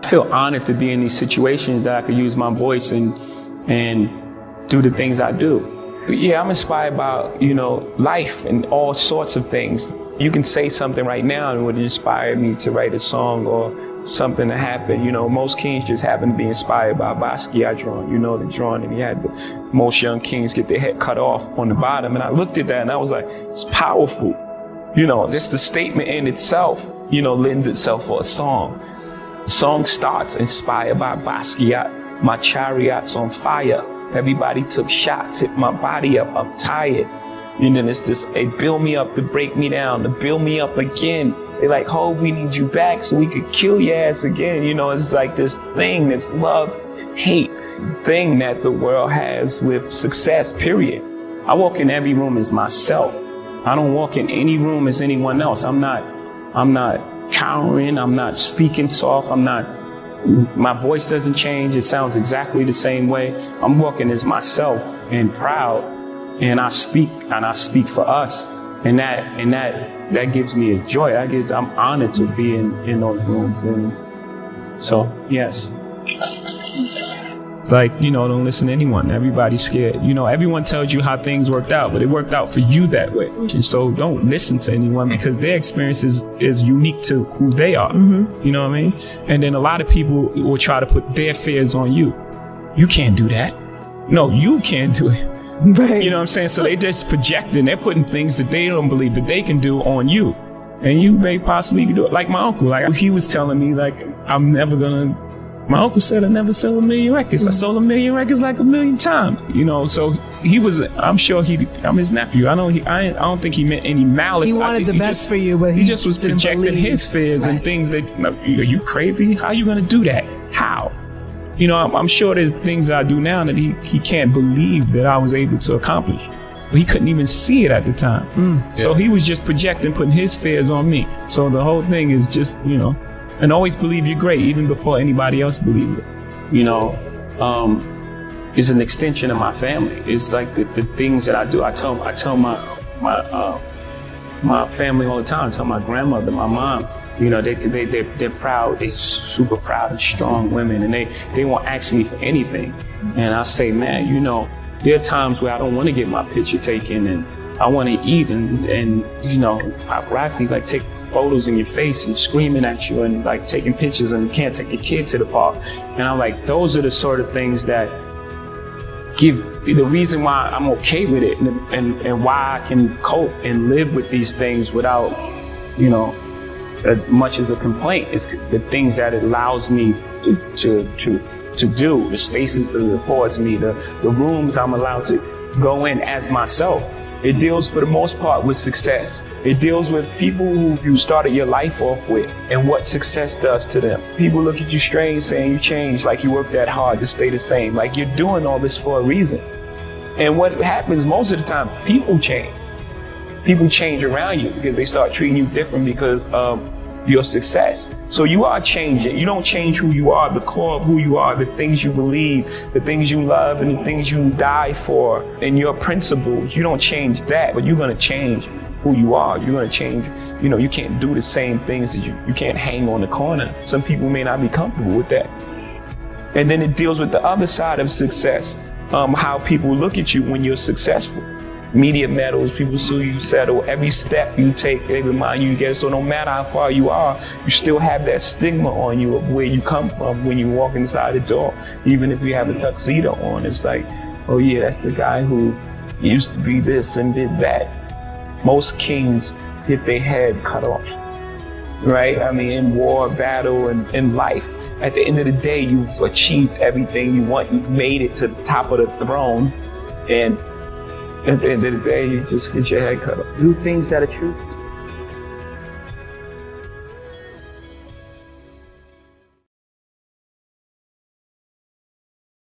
feel honored to be in these situations that I could use my voice and do the things I do. Yeah, I'm inspired by, life and all sorts of things. You can say something right now and it would inspire me to write a song or something to happen. Most kings just happen to be inspired by Basquiat drawing, the drawing, and he had most young kings get their head cut off on the bottom. And I looked at that and I was like, it's powerful. Just the statement in itself, lends itself for a song. The song starts inspired by Basquiat. My chariot's on fire. Everybody took shots, hit my body up, I'm tired. And then it's this, they build me up to break me down, to build me up again. They're like, oh, we need you back so we could kill your ass again. It's like this thing, this love, hate thing that the world has with success, period. I walk in every room as myself. I don't walk in any room as anyone else. I'm not cowering, I'm not speaking soft, my voice doesn't change. It sounds exactly the same way. I'm walking as myself and proud, and I speak for us, and that gives me a joy. I'm honored to be in those rooms, and so yes. It's like, don't listen to anyone. Everybody's scared. Everyone tells you how things worked out, but it worked out for you that way. And so don't listen to anyone because their experience is unique to who they are. Mm-hmm. You know what I mean? And then a lot of people will try to put their fears on you. You can't do that. No, you can't do it. Right. You know what I'm saying? So they just projecting, they're putting things that they don't believe that they can do on you. And you may possibly do it. Like my uncle, he was telling me, my uncle said I never sell 1 million records. I sold 1 million records like 1 million times. So he was, I'm sure I'm his nephew. I don't think he meant any malice. He wanted the best for you, but he just was projecting his fears and things that, are you crazy? How are you going to do that? How? I'm sure there's things I do now that he can't believe that I was able to accomplish. But he couldn't even see it at the time. So he was just projecting, putting his fears on me. So the whole thing is just, and always believe you're great, even before anybody else believes it. It's an extension of my family. It's like the things that I do. I tell my family all the time. I tell my grandmother, my mom, they're proud. They're super proud and strong women, and they won't ask me for anything. And I say, man, there are times where I don't want to get my picture taken, and I want to eat, and paparazzi take photos in your face and screaming at you and taking pictures, and you can't take your kid to the park. And I'm like, those are the sort of things that give the reason why I'm okay with it, and why I can cope and live with these things without, as much as a complaint. It's the things that it allows me to do, the spaces that it affords me, the rooms I'm allowed to go in as myself. It deals, for the most part, with success. It deals with people who you started your life off with and what success does to them. People look at you strange saying you changed, like you worked that hard to stay the same, like you're doing all this for a reason. And what happens most of the time, people change. People change around you because they start treating you different because of your success. So you are changing. You don't change who you are, the core of who you are, the things you believe, the things you love, and the things you die for, and your principles. You don't change that, but you're going to change who you are. You're going to change. You can't do the same things that you can't hang on the corner. Some people may not be comfortable with that. And then it deals with the other side of success, how people look at you when you're successful. Media medals, people sue you, settle. Every step you take, they remind you get it. So no matter how far you are, you still have that stigma on you of where you come from when you walk inside the door. Even if you have a tuxedo on, it's like, oh yeah, that's the guy who used to be this and did that. Most kings get their head cut off, right? In war, battle, and in life. At the end of the day, you've achieved everything you want. You've made it to the top of the throne, and at the end of the day, you just get your head cut off. Do things that are true.